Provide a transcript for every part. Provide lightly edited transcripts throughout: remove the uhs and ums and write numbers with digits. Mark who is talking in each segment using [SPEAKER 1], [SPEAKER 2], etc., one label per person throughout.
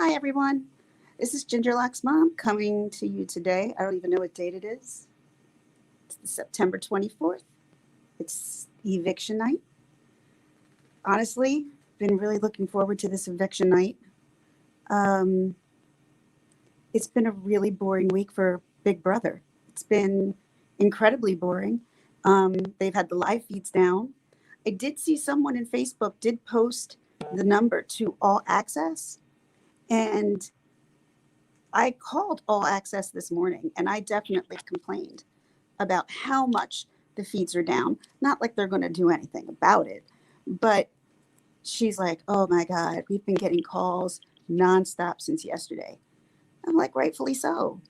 [SPEAKER 1] Hi, everyone. This is Gingerlock's mom coming to you today. I don't even know what date it is. It's September 24th. It's eviction night. Honestly, been really looking forward to this eviction night. Um, it's been a really boring week for Big Brother. It's been incredibly boring. They've had the live feeds down. I did see someone in Facebook did post the number to All Access, and I called All Access this morning and I definitely complained about how much the feeds are down. Not like they're going to do anything about it, but she's like, oh my God, we've been getting calls nonstop since yesterday. I'm like, rightfully so.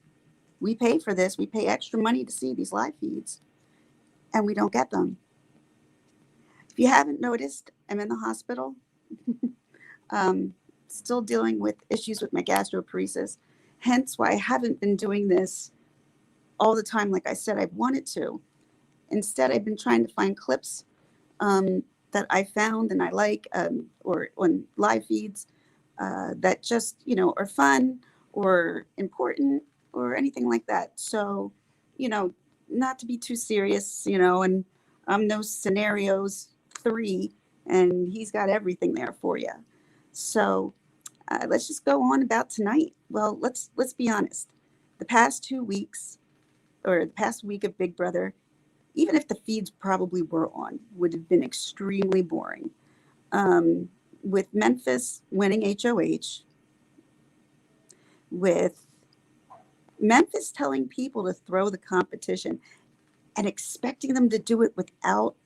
[SPEAKER 1] We pay for this, we pay extra money to see these live feeds, and we don't get them. If you haven't noticed, I'm in the hospital, um, still dealing with issues with my gastroparesis, hence why I haven't been doing this all the time like I said I wanted to. Instead, I've been trying to find clips that I found and I like, or on live feeds that just, are fun or important or anything like that. So, you know, not to be too serious, and I'm no scenarios three, and he's got everything there for you. So let's just go on about tonight. Well, let's be honest. The past 2 weeks, or the past week of Big Brother, even if the feeds probably were on, would have been extremely boring. Um, with Memphis winning HOH, with Memphis telling people to throw the competition and expecting them to do it without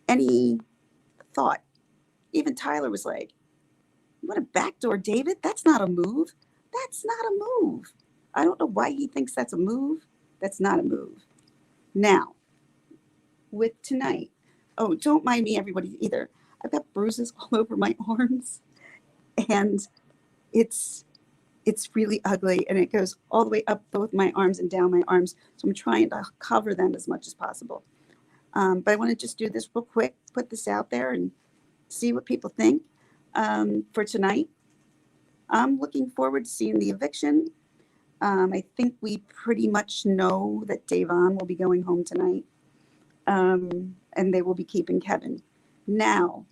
[SPEAKER 1] any thought. Even Tyler was like, "You want to backdoor David? That's not a move. That's not a move." I don't know why he thinks that's a move. That's not a move. Now, with tonight, oh, don't mind me, everybody, either. I've got bruises all over my arms, and it's it's really ugly, and it goes all the way up both my arms and down my arms. So I'm trying to cover them as much as possible. But I want to just do this real quick, put this out there, and see what people think for tonight. I'm looking forward to seeing the eviction. I think we pretty much know that Davon will be going home tonight, and they will be keeping Kevin. Now,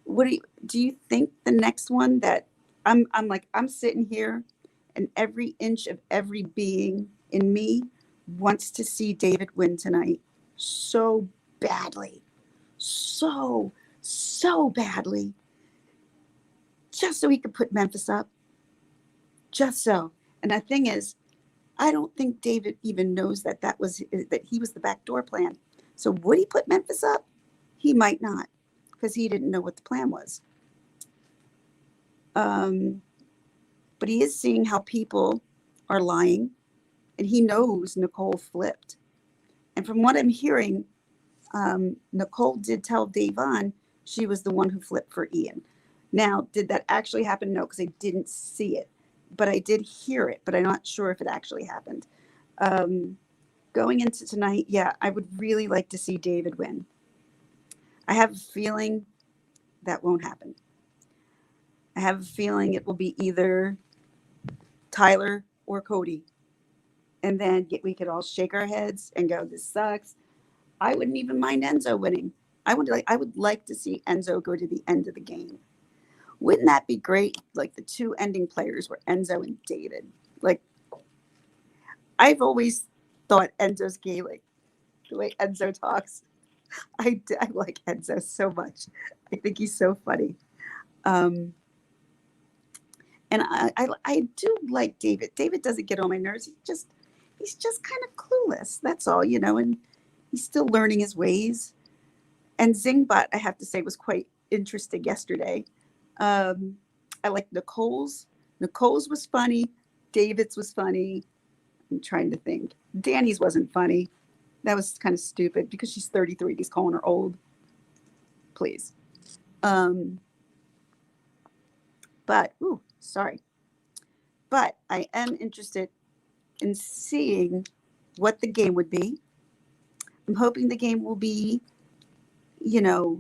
[SPEAKER 1] what do you think the next one that I'm sitting here, and every inch of every being in me wants to see David win tonight so badly, so badly, just so he could put Memphis up, just so. And the thing is, I don't think David even knows that he was the backdoor plan. So would he put Memphis up? He might not, because he didn't know what the plan was. Um, but he is seeing how people are lying, and he knows Nicole flipped. And from what I'm hearing, Nicole did tell Davon she was the one who flipped for Ian. Now, did that actually happen? No, because I didn't see it, but I did hear it. But I'm not sure if it actually happened. Um, Going into tonight, yeah, I would really like to see David win. I have a feeling that won't happen. I have a feeling it will be either Tyler or Cody, and then we could all shake our heads and go, "This sucks." I wouldn't even mind Enzo winning. I would like to see Enzo go to the end of the game. Wouldn't that be great? Like the two ending players were Enzo and David. Like, I've always thought Enzo's gay, like the way Enzo talks. I like Enzo so much. I think he's so funny. Um, and I do like David. David doesn't get on my nerves. He's just kind of clueless. That's all, and he's still learning his ways. And Zingbot, I have to say, was quite interesting yesterday. Um, I like Nicole's. Nicole's was funny. David's was funny. I'm trying to think. Danny's wasn't funny. That was kind of stupid because she's 33. He's calling her old. Please. Um, but, ooh, sorry. But I am interested in seeing what the game would be. I'm hoping the game will be,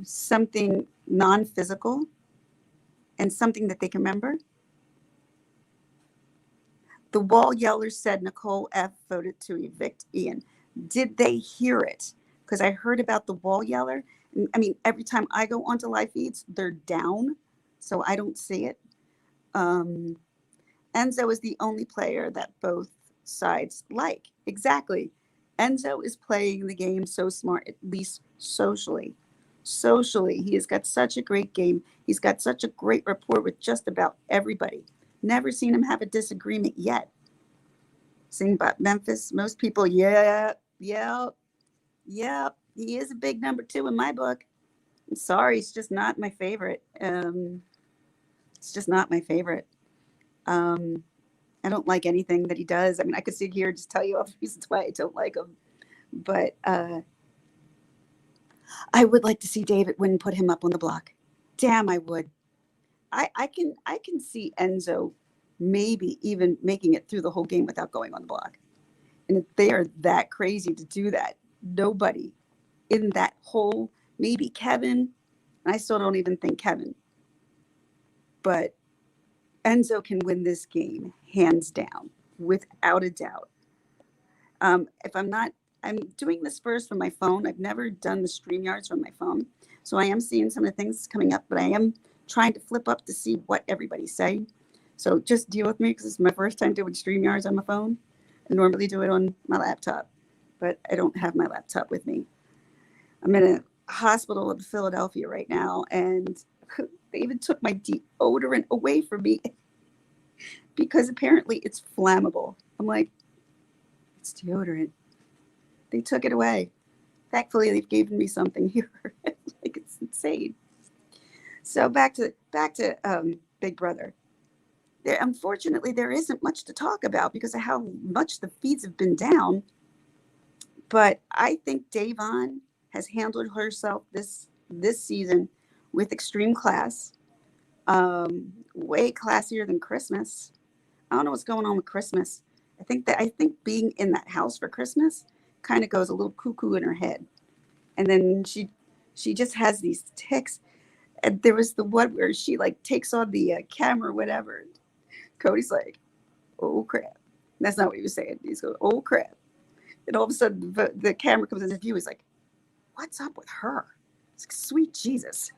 [SPEAKER 1] something non physical. and something that they can remember. The wall yeller said Nicole F. voted to evict Ian. Did they hear it? Because I heard about the wall yeller. I mean, every time I go onto live feeds, they're down, so I don't see it. Um, Enzo is the only player that both sides like. Exactly. Enzo is playing the game so smart, at least socially. Socially, he has got such a great game. He's got such a great rapport with just about everybody. Never seen him have a disagreement yet. Sing about Memphis. Most people, yeah, yeah, yeah. He is a big number two in my book. I'm sorry, it's just not my favorite. It's just not my favorite. Um, I don't like anything that he does. I mean, I could sit here and just tell you all the reasons why I don't like him. But I would like to see David Wynn put him up on the block. Damn, I would. I can see Enzo maybe even making it through the whole game without going on the block. And if they are that crazy to do that, nobody in that whole, maybe Kevin, I still don't even think Kevin, but Enzo can win this game hands down, without a doubt. If I'm not, I'm doing this first from my phone. I've never done the StreamYards from my phone. So I am seeing some of the things coming up, but I am trying to flip up to see what everybody's saying. So just deal with me because it's my first time doing StreamYards on my phone. I normally do it on my laptop, but I don't have my laptop with me. I'm in a hospital in Philadelphia right now, and they even took my deodorant away from me because apparently it's flammable. I'm like, it's deodorant. They took it away. Thankfully, they've given me something here. Like, it's insane. So back to Big Brother. Unfortunately, there isn't much to talk about because of how much the feeds have been down. But I think Da'Vonne has handled herself this season with extreme class, way classier than Christmas. I don't know what's going on with Christmas. I think being in that house for Christmas kind of goes a little cuckoo in her head, and then she just has these tics. And there was the one where she like takes on the camera, or whatever. Cody's like, "Oh crap!" That's not what he was saying. He's going, "Oh crap!" And all of a sudden, the camera comes into view. He's like, "What's up with her?" It's like, sweet Jesus.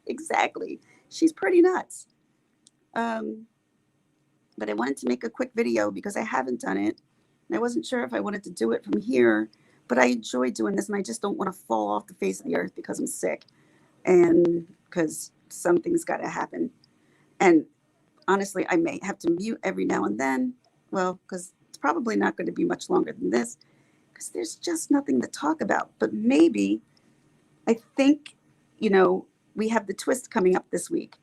[SPEAKER 1] Exactly. She's pretty nuts. Um, but I wanted to make a quick video because I haven't done it. And I wasn't sure if I wanted to do it from here, but I enjoy doing this and I just don't want to fall off the face of the earth because I'm sick and because something's got to happen. And honestly, I may have to mute every now and then. Well, because it's probably not going to be much longer than this because there's just nothing to talk about. But maybe I think, we have the twist coming up this week.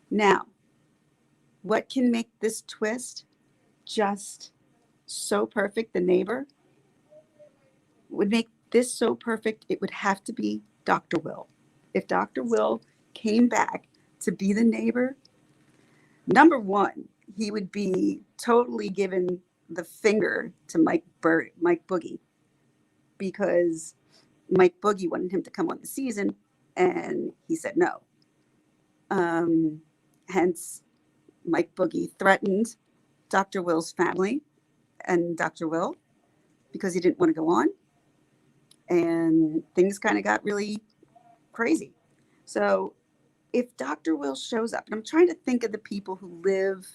[SPEAKER 1] Now, what can make this twist just so perfect? The neighbor would make this so perfect. It would have to be Dr. Will. If Dr. Will came back to be the neighbor, number one, he would be totally given the finger to Mike Boogie, because Mike Boogie wanted him to come on the season and he said no. Hence, Mike Boogie threatened Dr. Will's family and Dr. Will because he didn't want to go on. And things kind of got really crazy. So if Dr. Will shows up, and I'm trying to think of the people who live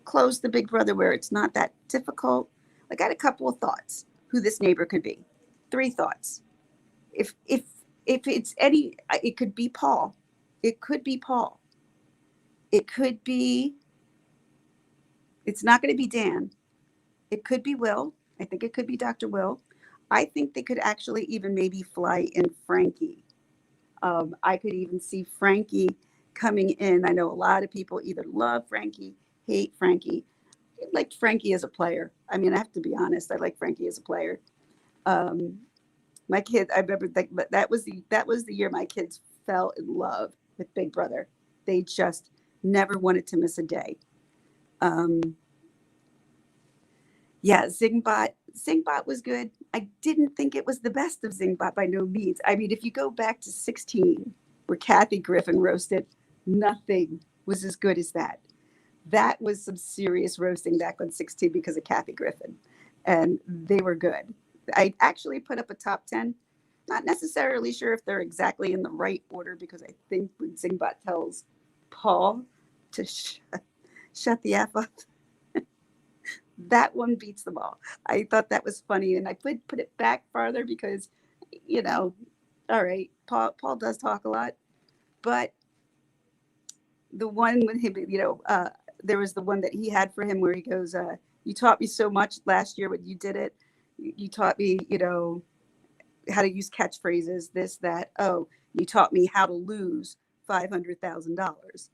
[SPEAKER 1] close to Big Brother where it's not that difficult. Like, I had a couple of thoughts who this neighbor could be. 3 thoughts. If it's any, it could be Paul. It could be Paul. It could be, it's not going to be Dan. It could be Will. I think it could be Dr. Will. I think they could actually even maybe fly in Frankie. I could even see Frankie coming in. I know a lot of people either love Frankie, hate Frankie. I liked Frankie as a player. I mean, I have to be honest. I like Frankie as a player. My kid, I remember that was the year my kids fell in love with Big Brother. They just never wanted to miss a day. Yeah, Zingbot was good. I didn't think it was the best of Zingbot by no means. I mean, if you go back to 16, where Kathy Griffin roasted Nothing was as good as that. That was some serious roasting back on 16 because of Kathy Griffin. And they were good. I actually put up a top 10. Not necessarily sure if they're exactly in the right order because I think when Zingbot tells Paul to shut the F up, that one beats them all. I thought that was funny. And I put it back farther because, you know, all right, Paul does talk a lot. But the one with him, there was the one that he had for him where he goes, you taught me so much last year when you did it. You taught me, how to use catchphrases, this, that. Oh, you taught me how to lose $500,000.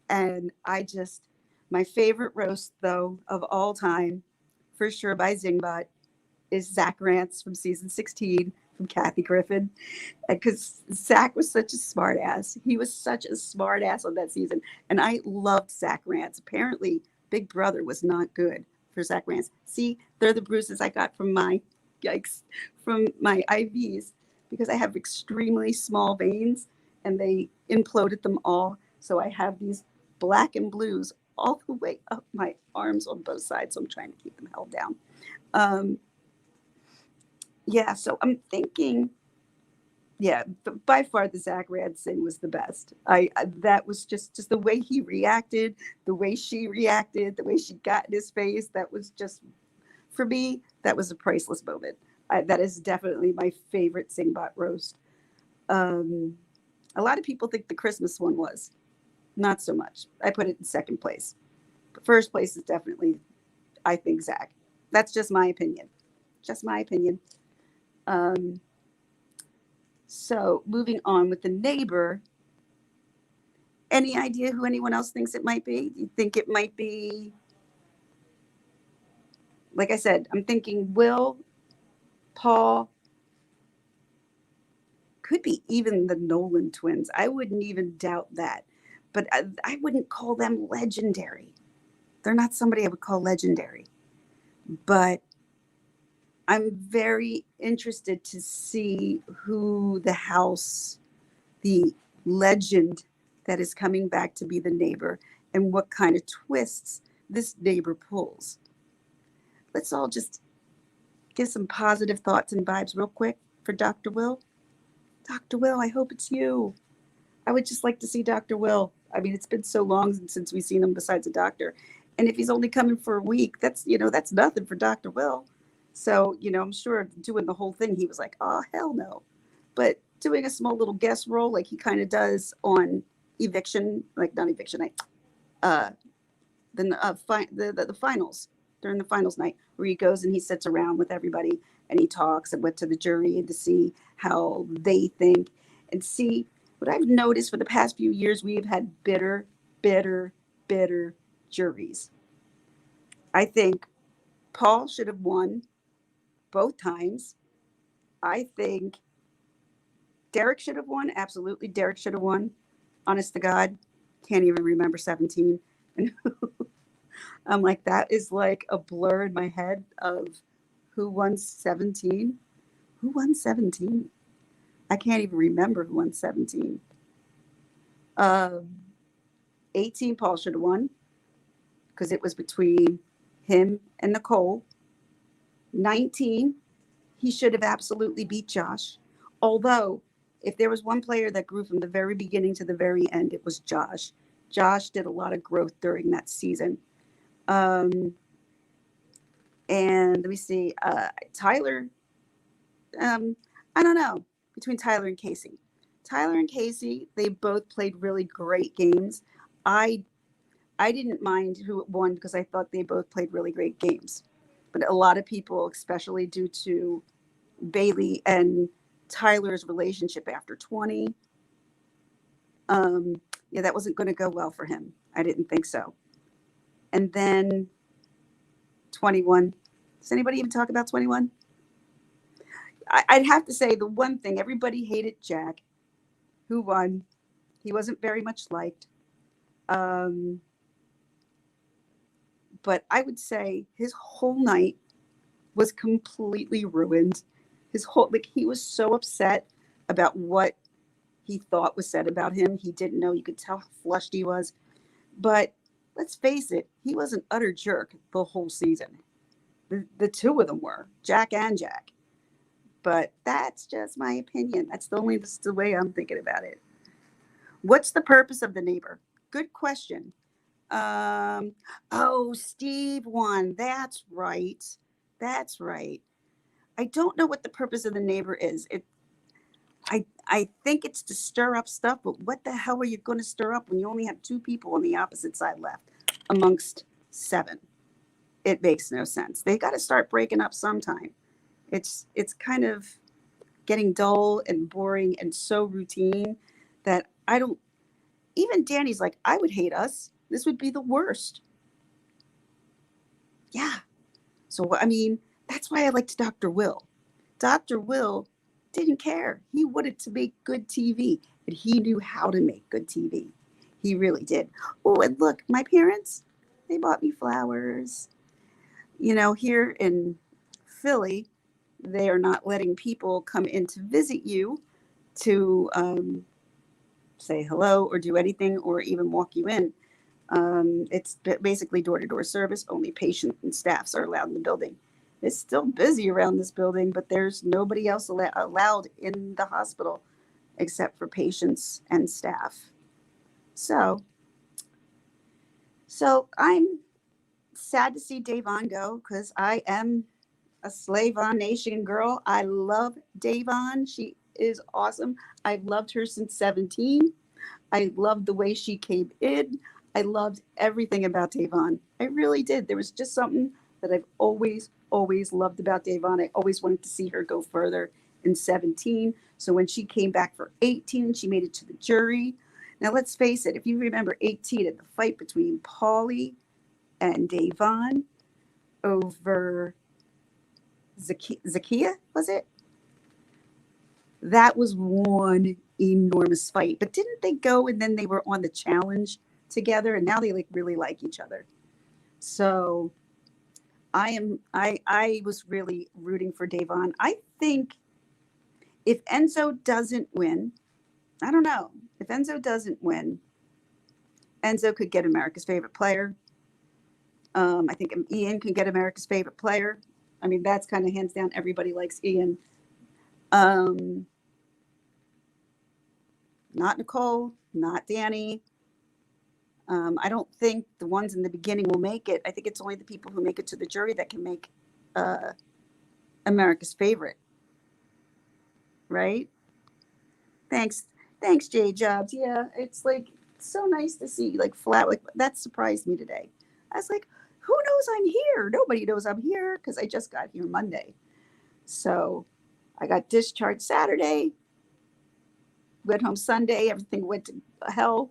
[SPEAKER 1] And my favorite roast, though, of all time, for sure by Zingbot, is Zach Rance from season 16 from Kathy Griffin. Because Zach was such a smart ass. He was such a smart ass on that season. And I loved Zach Rance. Apparently, Big Brother was not good for Zach Rance. See, they're the bruises I got from my IVs because I have extremely small veins and they imploded them all. So I have these black and blues all the way up my arms on both sides. So I'm trying to keep them held down. Yeah, so I'm thinking, yeah, by far the Zach Rance thing was the best. That was just the way he reacted, the way she reacted, the way she got in his face. That was just, for me, that was a priceless moment. That is definitely my favorite Zingbot roast. A lot of people think the Christmas one was. Not so much. I put it in second place. But first place is definitely, I think, Zach. That's just my opinion. Just my opinion. So moving on with the neighbor. Any idea who anyone else thinks it might be? Do you think it might be, like I said, I'm thinking Will, Paul, could be even the Nolan twins. I wouldn't even doubt that. But I wouldn't call them legendary. They're not somebody I would call legendary. But I'm very interested to see who the legend that is coming back to be the neighbor, and what kind of twists this neighbor pulls. Let's all just give some positive thoughts and vibes real quick for Dr. Will. Dr. Will, I hope it's you. I would just like to see Dr. Will. I mean, it's been so long since we've seen him besides a doctor. And if he's only coming for a week, that's nothing for Dr. Will. So, I'm sure doing the whole thing, he was like, oh, hell no. But doing a small little guest role like he kind of does on eviction, like not eviction night, then the finals, during the finals night, where he goes and he sits around with everybody and he talks and went to the jury and to see how they think and see what I've noticed for the past few years. We've had bitter, bitter, bitter juries. I think Paul should have won both times. I think Derek should have won. Absolutely, Derek should have won. Honest to God, can't even remember 17. And I'm like, that is like a blur in my head of who won 17. Who won 17? I can't even remember who won 17. 18, Paul should have won because it was between him and Nicole. 19, he should have absolutely beat Josh. Although, if there was one player that grew from the very beginning to the very end, it was Josh. Josh did a lot of growth during that season. And let me see, Tyler, I don't know, between Tyler and Casey. Tyler and Casey, they both played really great games. I didn't mind who won because I thought they both played really great games. But a lot of people, especially due to Bailey and Tyler's relationship after 20, yeah, that wasn't going to go well for him. I didn't think so. And then 21. Does anybody even talk about 21? I'd have to say the one thing, everybody hated Jack, who won. He wasn't very much liked. But I would say his whole night was completely ruined. He was so upset about what he thought was said about him. He didn't know. You could tell how flushed he was. But let's face it, he was an utter jerk the whole season. The two of them were, Jack and Jack. But that's just my opinion. That's the way I'm thinking about it. What's the purpose of the neighbor? Good question. Um, oh, Steve won. That's right. That's right. I don't know what the purpose of the neighbor is. I think it's to stir up stuff, but what the hell are you going to stir up when you only have two people on the opposite side left amongst seven? It makes no sense. They got to start breaking up sometime. It's kind of getting dull and boring and so routine that I don't. Even Danny's like, I would hate us. This would be the worst. Yeah. So I mean, that's why I liked Dr. Will. Dr. Will didn't care. He wanted to make good TV, and he knew how to make good TV. He really did. Oh, and look, my parents, they bought me flowers. Here in Philly, they are not letting people come in to visit you to say hello or do anything or even walk you in. It's basically door-to-door service. Only patients and staffs are allowed in the building. It's still busy around this building, but there's nobody else allowed in the hospital except for patients and staff. So, so I'm sad to see Davon go because I am a Slavon Nation girl. I love Davon. She is awesome. I've loved her since 17. I loved the way she came in. I loved everything about Davon. I really did. There was just something that I've always loved about Davon. I always wanted to see her go further in 17. So when she came back for 18, she made it to the jury. Now, let's face it, if you remember 18 and the fight between Paulie and Davon over Zakia, was it? That was one enormous fight. But didn't they go and then they were on the challenge together and now they really like each other. So I was really rooting for Davon. I think if Enzo doesn't win, I don't know. If Enzo doesn't win, Enzo could get America's favorite player. I think Ian can get America's favorite player. I mean, that's kind of hands down. Everybody likes Ian. Not Nicole, not Danny. I don't think the ones in the beginning will make it. I think it's only the people who make it to the jury that can make America's favorite. Right? Thanks, J Jobs. Yeah, it's like so nice to see like flat. Like that surprised me today. I was like, who knows I'm here? Nobody knows I'm here because I just got here Monday. So I got discharged Saturday, went home Sunday. Everything went to hell.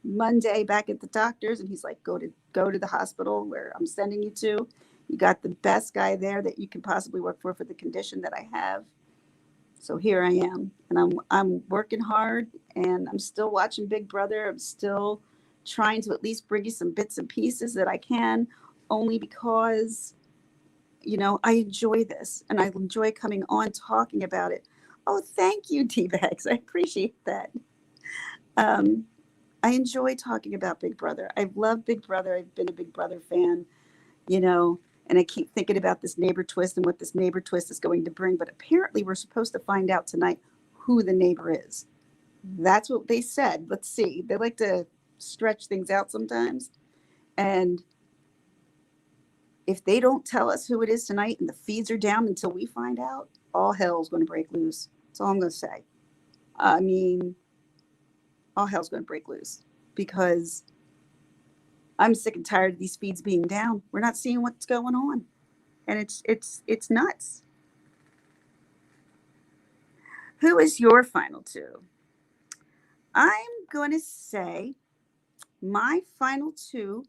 [SPEAKER 1] Monday back at the doctor's, and he's like, go to the hospital where I'm sending you to. You got the best guy there that you can possibly work for the condition that I have. So here I am, and I'm working hard, and I'm still watching Big Brother. I'm still trying to at least bring you some bits and pieces that I can, only because I enjoy this, and I enjoy coming on talking about it. Oh, thank you, D-Bags. I appreciate that. I enjoy talking about Big Brother. I've loved Big Brother. I've been a Big Brother fan, and I keep thinking about this neighbor twist and what this neighbor twist is going to bring. But apparently, we're supposed to find out tonight who the neighbor is. That's what they said. Let's see. They like to stretch things out sometimes. And if they don't tell us who it is tonight and the feeds are down until we find out, all hell's going to break loose. That's all I'm going to say. I mean, all hell's going to break loose because I'm sick and tired of these feeds being down. We're not seeing what's going on, and it's nuts. Who is your final two? I'm going to say my final two.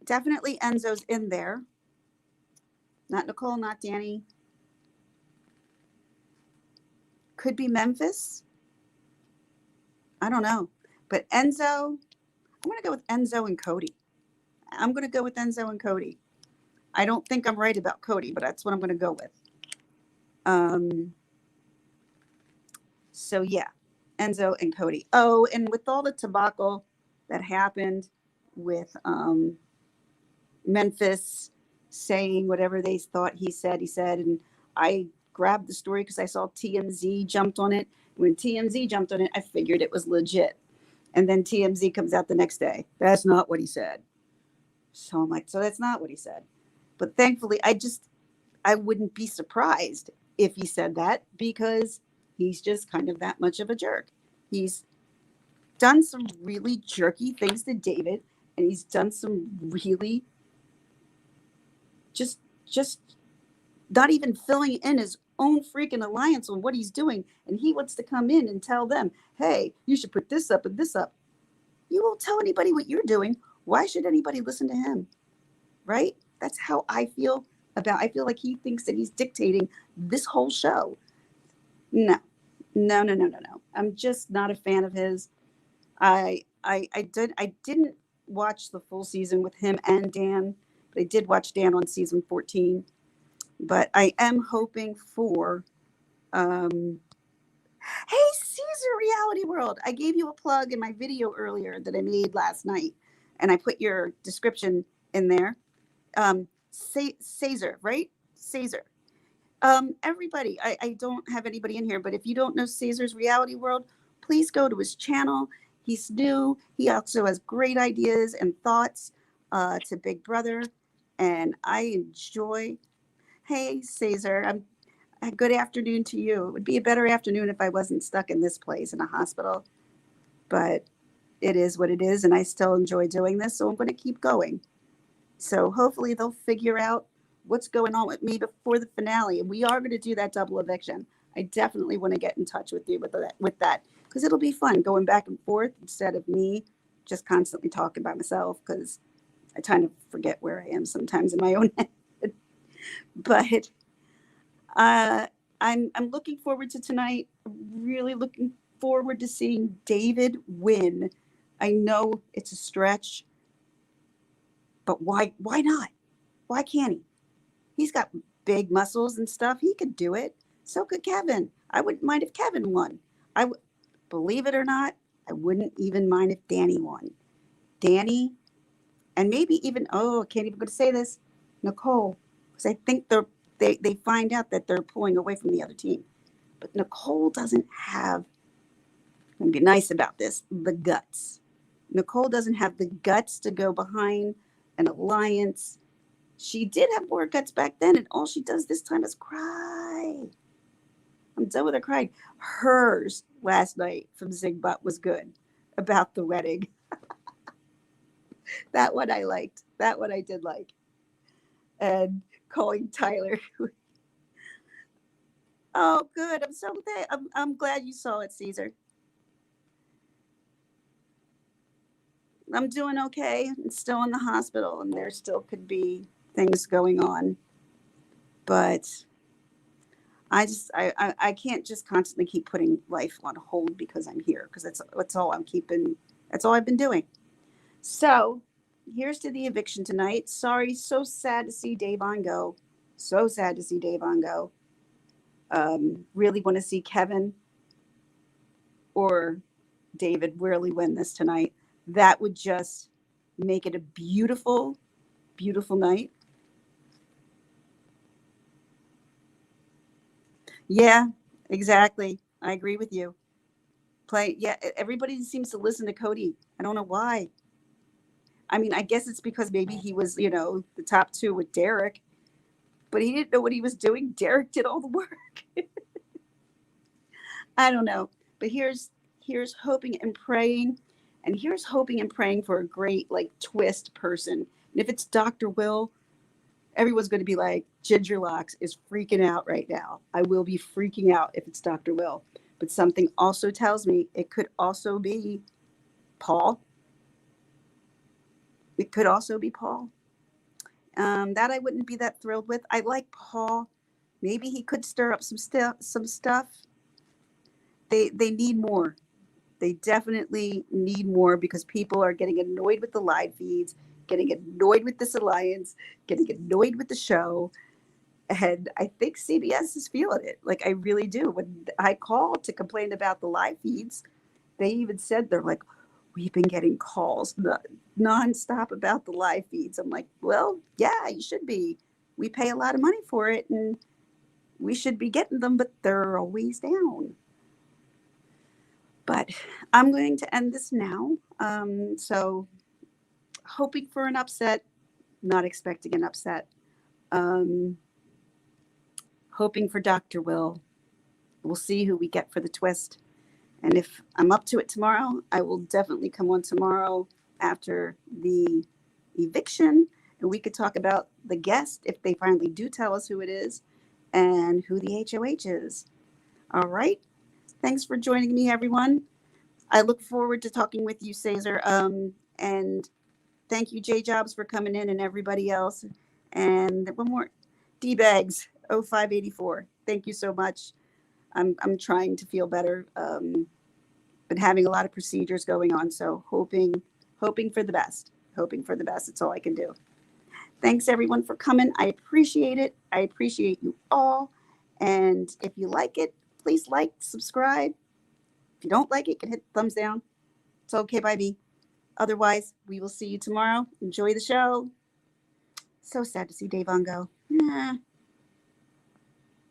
[SPEAKER 1] Definitely Enzo's in there. Not Nicole, not Danny. Could be Memphis. I don't know. But Enzo, I'm going to go with Enzo and Cody. I don't think I'm right about Cody, but that's what I'm going to go with. So yeah, Enzo and Cody. Oh, and with all the debacle that happened with Memphis saying whatever they thought he said, and I grabbed the story because I saw TMZ jumped on it. When TMZ jumped on it, I figured it was legit. And then TMZ comes out the next day. That's not what he said. So I'm like, so that's not what he said. But thankfully, I wouldn't be surprised if he said that because he's just kind of that much of a jerk. He's done some really jerky things to David, and he's done some really just not even filling in his own freaking alliance on what he's doing. And he wants to come in and tell them, hey, you should put this up and this up. You won't tell anybody what you're doing. Why should anybody listen to him? Right? That's how I feel about. I feel like he thinks that he's dictating this whole show. No, no. I'm just not a fan of his. I didn't watch the full season with him and Dan, but I did watch Dan on season 14. But I am hoping for hey, Caesar Reality World. I gave you a plug in my video earlier that I made last night, and I put your description in there. Caesar, right? Caesar. Everybody, I don't have anybody in here, but if you don't know Caesar's Reality World, please go to his channel. He's new. He also has great ideas and thoughts to Big Brother, and I enjoy. Hey, Caesar, a good afternoon to you. It would be a better afternoon if I wasn't stuck in this place in a hospital, but it is what it is, and I still enjoy doing this, so I'm going to keep going. So hopefully they'll figure out what's going on with me before the finale. And we are going to do that double eviction. I definitely want to get in touch with you with that because it'll be fun going back and forth instead of me just constantly talking by myself because I kind of forget where I am sometimes in my own head. But I'm looking forward to tonight. Really looking forward to seeing David win. I know it's a stretch, but why not? Why can't he? He's got big muscles and stuff. He could do it. So could Kevin. I wouldn't mind if Kevin won. Believe it or not, I wouldn't even mind if Danny won. Danny, and maybe even I can't even go to say this, Nicole, because I think they find out that they're pulling away from the other team. But Nicole doesn't have. I'm gonna be nice about this. The guts. Nicole doesn't have the guts to go behind an alliance. She did have more guts back then, and all she does this time is cry. I'm done with her crying. Hers last night from Zigbutt was good about the wedding. That one I liked. That one I did like. And calling Tyler. Oh, good. I'm so glad. I'm glad you saw it, Caesar. I'm doing okay. I'm still in the hospital, and there still could be things going on. But I can't just constantly keep putting life on hold because I'm here because that's all I'm keeping. That's all I've been doing. So here's to the eviction tonight. Sorry, so sad to see Davon go. So sad to see Davon go. Really want to see Kevin or David really win this tonight. That would just make it a beautiful, beautiful night. Yeah, exactly. I agree with you. Yeah, everybody seems to listen to Cody. I don't know why. I mean, I guess it's because maybe he was, the top two with Derek, but he didn't know what he was doing. Derek did all the work. I don't know. But here's hoping and praying. And here's hoping and praying for a great twist person. And if it's Dr. Will, everyone's going to be like, Ginger Locks is freaking out right now. I will be freaking out if it's Dr. Will. But something also tells me it could also be Paul. It could also be Paul. That I wouldn't be that thrilled with. I like Paul. Maybe he could stir up some stuff. They need more. They definitely need more because people are getting annoyed with the live feeds, getting annoyed with this alliance, getting annoyed with the show. And I think CBS is feeling it. Like, I really do. When I called to complain about the live feeds, they even said, they're like, we've been getting calls nonstop about the live feeds. I'm like, well, yeah, you should be. We pay a lot of money for it and we should be getting them, but they're always down. But I'm going to end this now. So, hoping for an upset, not expecting an upset. Um, Hoping for Dr. Will. We'll see who we get for the twist. And if I'm up to it tomorrow, I will definitely come on tomorrow after the eviction and we could talk about the guest if they finally do tell us who it is and who the HOH is. All right. Thanks for joining me, everyone. I look forward to talking with you, Cesar. And thank you, J Jobs, for coming in and everybody else. And one more, D Bags 0584. Thank you so much. I'm trying to feel better. Been having a lot of procedures going on, so hoping for the best. Hoping for the best. It's all I can do. Thanks everyone for coming. I appreciate it. I appreciate you all. And if you like it, please like, subscribe. If you don't like it, you can hit the thumbs down. It's okay by me. Otherwise, we will see you tomorrow. Enjoy the show. So sad to see Dave on go. Nah.